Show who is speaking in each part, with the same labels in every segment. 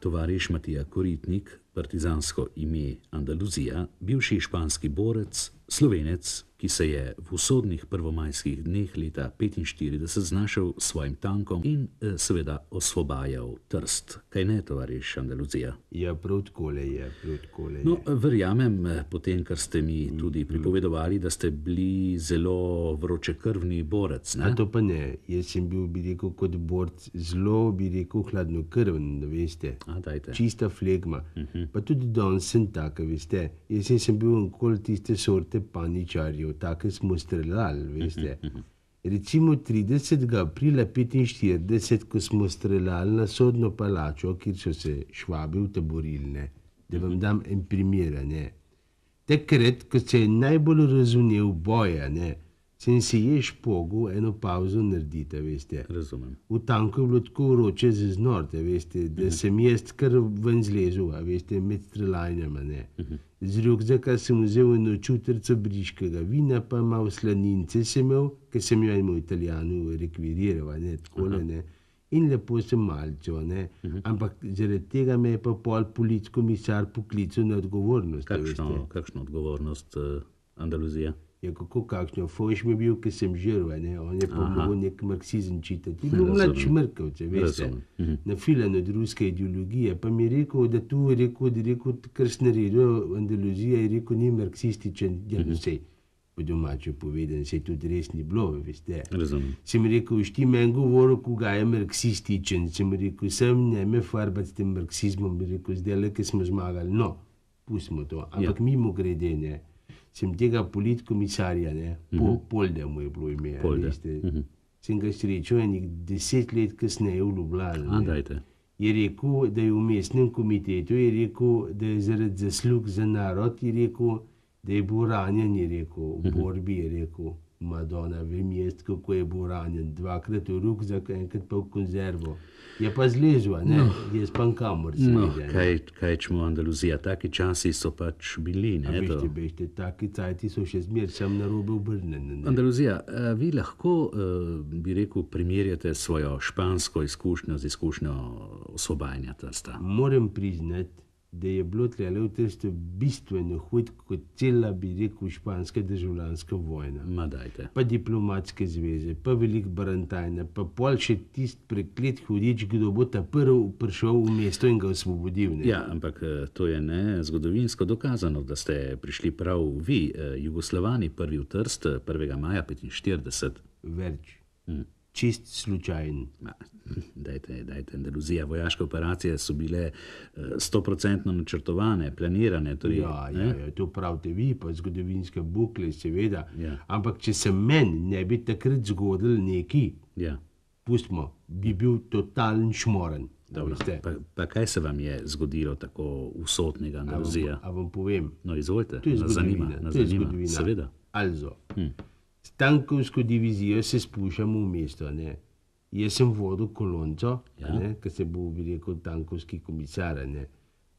Speaker 1: tovariš Matija Koritnik, partizansko ime Andaluzija, bivši španski borec, Slovenec, ki se je v usodnih prvomajskih dneh leta 1945 znašel s svojim tankom in seveda osvobajal Trst. Kaj ne, tovariš Andaluzija?
Speaker 2: Ja, prav takole je.
Speaker 1: No, verjamem, potem, kar ste mi tudi pripovedovali, da ste bili zelo vročekrvni borec, ne?
Speaker 2: A to pa ne. Jaz sem bil, bi rekel, kot borc zelo, bi rekel, hladnokrven, veste.
Speaker 1: Dajte.
Speaker 2: Čista flegma. Pa tudi danes sem taka, veste. Jaz sem bil okoli tiste sorte paničarjev, take smo streljali, veste. Recimo 30. aprila 1945, ko smo streljali na sodno palačo, kjer so se Švabi utaborili, ne, da vam dam en primer, ne. Takrat, ko se je najbolj razumel boja, ne, sem si je špogel eno pauzo narediti, veste.
Speaker 1: Razumem.
Speaker 2: V tanku je bilo tako vroče za znorte, veste, da sem jaz kar ven zlezel, veste, med streljanjama, ne. Z rukzaka sem vzel eno čutrco briškega vina, pa malo slanince sem imel, ker sem jo enemu Italijanu rekviriral, ne, takole, ne. In lepo sem malčal, ne. Ampak zaradi tega me je pa pol politkomisar poklical na odgovornost, veste.
Speaker 1: Kakšno odgovornost, Andaluzija?
Speaker 2: Ja, kako kakšno? Fojš mi je bil, ker sem žrl, ne. On je pa mogel nek marksizem čitati. Je bil mlad šmrkavce, veste. Nafilan od ruske ideologije. Pa mi je rekel, da tu je rekel, kar sem naredil Andaluzija, je rekel, ni marksističen. Ja, sej, po domače povedan, sej tudi res ni bilo, veste.
Speaker 1: Razumem.
Speaker 2: Sem rekel, ti meni govoril, koga je marksističen. Sem rekel, sem ne me farbati s tem marksizmom, bi rekel, zdaj, ki smo zmagali. No, pustimo to. Ampak mimo grede, ne. Sem tega politkomisarja, ne, Polde mu je bilo ime, veste. Sem ga srečal enih 10 let kasneje v Ljubljani.
Speaker 1: Dajte.
Speaker 2: Je rekel, da je v mestnem komitetu, je rekel, da je zaradi zaslug za narod, je rekel, da je bil ranjen, je rekel, v borbi, je rekel, Madonna, vem jaz, kako je bil ranjen, 2krat v rukzak, enkrat pa v konzervo. Je pa zlezel, ne, jaz pa kamor seveda.
Speaker 1: Kaj čemo Andaluzija, taki časi so pač bili, ne?
Speaker 2: Bešte, taki cajti so še zmer, sem narobe obrnen.
Speaker 1: Andaluzija, vi lahko, bi rekel, primerjate svojo špansko izkušnjo z izkušnjo osvobajanja Trsta?
Speaker 2: Moram priznati, da je bilo tlele v Trstu bistveno hud kot cela, bi rekel, španska državljanska vojna.
Speaker 1: Dajte.
Speaker 2: Pa diplomatske zveze, pa velik barantajna, pa pol še tist preklet hudič, kdo bo ta prv prišel v mesto in ga osvobodil. Ne?
Speaker 1: Ja, ampak to je ne zgodovinsko dokazano, da ste prišli prav vi, Jugoslavani, prvi v Trst, 1. maja 1945.
Speaker 2: Več. Čist slučajen.
Speaker 1: Dajte, Andaluzija, vojaške operacije so bile 100% načrtovane, planirane. Torej,
Speaker 2: ja, to pravite vi, pa zgodovinske bukle, seveda. Ja. Ampak če se meni ne bi takrat zgodil neki, pustimo, bi bil totalen šmoren.
Speaker 1: Pa kaj se vam je zgodilo tako usodnega Andaluzija?
Speaker 2: A vam povem?
Speaker 1: No, izvolite,
Speaker 2: to je zgodovina.
Speaker 1: Seveda.
Speaker 2: Also, s tankovsko divizijo se spuščamo v mesto, ne. Jaz sem vodil kolonco, ker se bo, bi rekel, tankovski komisar, ne.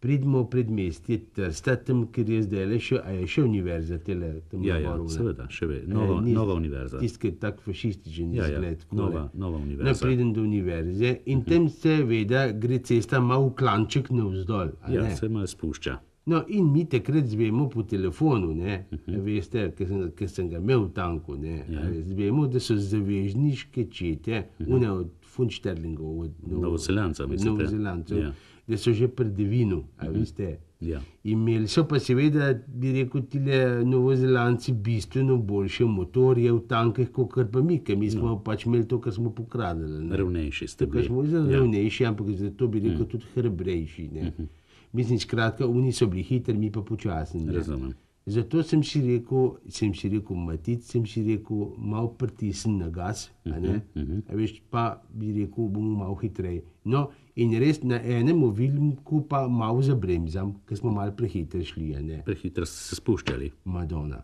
Speaker 2: Pridemo pred mestje Trsta, tam, ker je zdaj še univerza tele.
Speaker 1: Ja, seveda, še nova univerza.
Speaker 2: Tisti, ki je tak fašističen izgled.
Speaker 1: Nova univerza.
Speaker 2: Pridem do univerze in tam seveda gre cesta malo v klanček navzdol.
Speaker 1: Ja, se malo spušča.
Speaker 2: No, in mi takrat zvemo po telefonu, ne, veste, ker sem ga imel v tanku, ne, zvemo, da so zavežniške čete, une od Funšterlingov, od
Speaker 1: Novozelancev,
Speaker 2: da so že pred Devinu, veste. Imeli so pa seveda, bi rekel, tile Novozelanci bistveno boljše motorje v tankih, kot pa mi, ker mi smo pač imeli to, kar smo pokradili.
Speaker 1: Ravnejši ste bili.
Speaker 2: Smo ravnejši, ampak zato bi rekel tudi hrebrejši, ne. Mislim, skratka, oni so bili hitri, mi pa počasni.
Speaker 1: Razumem.
Speaker 2: Zato sem si rekel, Matic, sem si rekel, malo pritisn na gas, veš, pa bi rekel, bomo malo hitreje. No, in res na enem ovilku pa malo zabremzam, ker smo malo prehitro šli, ne.
Speaker 1: Prehitro ste se spuščali.
Speaker 2: Madonna,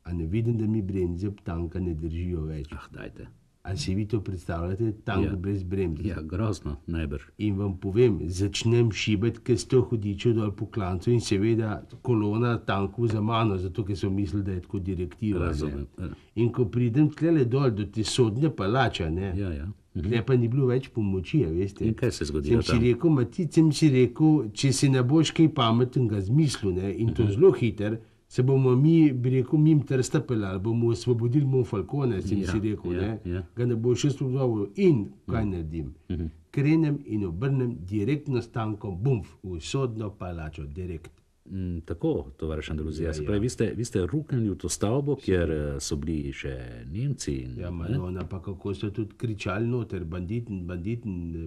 Speaker 2: a ne vidim, da mi bremze tanka ne držijo več.
Speaker 1: Dajte.
Speaker 2: A si vi to predstavljate, tank brez bremze?
Speaker 1: Ja, grozno, najbrž.
Speaker 2: In vam povem, začnem šibati, ker ste hudičev dol po klancu in seveda kolona tankov za mano, zato ker so mislili, da je tako direktiva.
Speaker 1: Razumem.
Speaker 2: In ko pridem tlele dol do te sodne palača, ne, Ne pa ni bilo več pomoči, veste.
Speaker 1: In kaj se je zgodilo
Speaker 2: Sem si rekel, če si ne boš kaj pametnega zmislil, ne, in to zelo hiter, se bomo mi, bi rekel, mim Trsta pelali, bomo osvobodili Monfalcone, sem si rekel, ne, ga ne bo še spodobil. In kaj naredim? Krenem in obrnem direktno stankom, bumf, v sodno palačo, direkt.
Speaker 1: Tako, tovariš Andaluzija. Se pravi, vi ste ruknili v to stavbo, kjer so bili še Nemci.
Speaker 2: Ja, Madonna, pa kako so tudi kričali noter, banditen,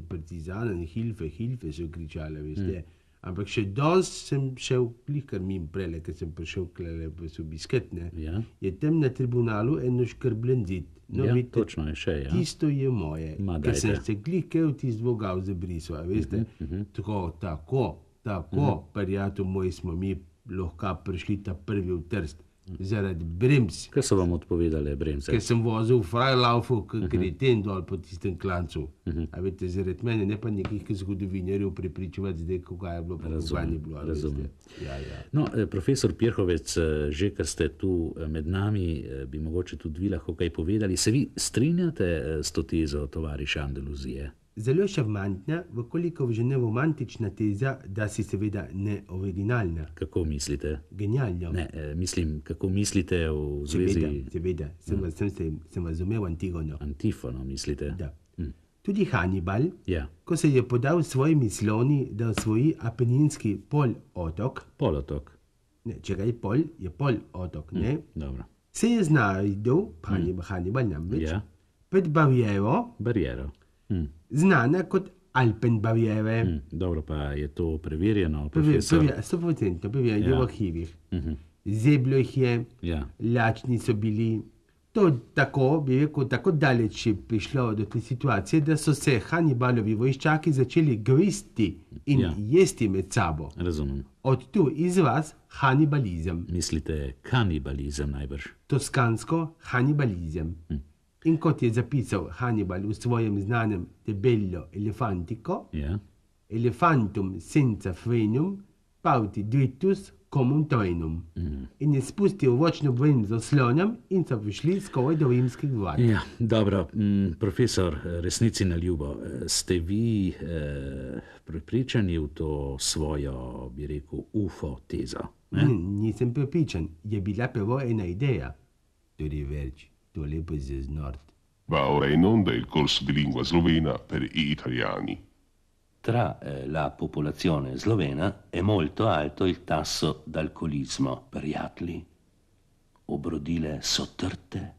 Speaker 2: partizanen, hilfe so kričali, veste. Ampak še danes sem šel, kar mim prele, ker sem prišel v obisket, ne. Je tam na tribunalu eno škrbljen zid. No,
Speaker 1: ja,
Speaker 2: vidite,
Speaker 1: točno je še, ja.
Speaker 2: Tisto je moje, ker sem se v tisto vogal zabrisal, veste. Tako, prijatelj moj, smo mi lahko prišli ta prvi v Trst, zaradi brems.
Speaker 1: Kaj so vam odpovedali bremze?
Speaker 2: Ker sem vozil v Freilaufu, kreten dol po tistem klancu. A veste, zaradi mene, ne pa nekih zgodovinjarjev prepričevati zdaj, kaj je bilo, pa kaj ni bilo.
Speaker 1: Razumem.
Speaker 2: Ja.
Speaker 1: No, profesor Pirhovec, že ker ste tu med nami, bi mogoče tudi vi lahko kaj povedali. Se vi strinjate s to tezo tovariša Andaluzije?
Speaker 2: Zelo šarmantna, vkolikor že ne romantična teza, da si seveda ne originalna.
Speaker 1: Kako mislite?
Speaker 2: Genialno.
Speaker 1: Ne, mislim, kako mislite v zvezi...
Speaker 2: Seveda, sem razumel Antigono.
Speaker 1: Antifono, mislite?
Speaker 2: Da. Tudi Hannibal,
Speaker 1: ja.
Speaker 2: Ko se je podal svojimi sloni, da osvoji Apeninski polotok.
Speaker 1: Polotok.
Speaker 2: Ne, čekaj, je polotok, ne?
Speaker 1: Dobro.
Speaker 2: Se je znajdel, Hannibal namreč,
Speaker 1: ja.
Speaker 2: Pred bariero. Znana kot Alpenbariere.
Speaker 1: Dobro, pa je to preverjeno, profesor?
Speaker 2: 100% preverjeno v arhivih. Zeblo jih je, lačni so bili. To tako, bi rekel, tako daleč je prišlo do te situacije, da so se Hannibalovi vojščaki začeli gristi in jesti med sabo.
Speaker 1: Razumem.
Speaker 2: Od tu izraz Hannibalizem.
Speaker 1: Mislite kanibalizem najbrž?
Speaker 2: Toskansko Hannibalizem. In kot je zapisal Hannibal v svojem znanem Debello Elefantico, elefantum senza frenum, pauti dritus comum trainum. In je spustil vočno bremzo slonjem in so prišli skoraj do rimskih vrat.
Speaker 1: Ja, dobro, profesor, resnici na ljubo, ste vi prepričani v to svojo, bi rekel, UFO tezo?
Speaker 2: Nisem prepričan, je bila prvo ena ideja, tudi več.
Speaker 3: Va ora in onda il corso di lingua slovena per gli italiani.
Speaker 4: Tra la popolazione slovena è molto alto il tasso d'alcolismo per gli atli. Obrodile sotrte,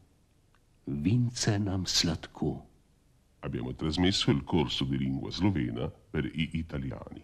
Speaker 4: vince nam sladku.
Speaker 3: Abbiamo trasmesso il corso di lingua slovena per gli italiani.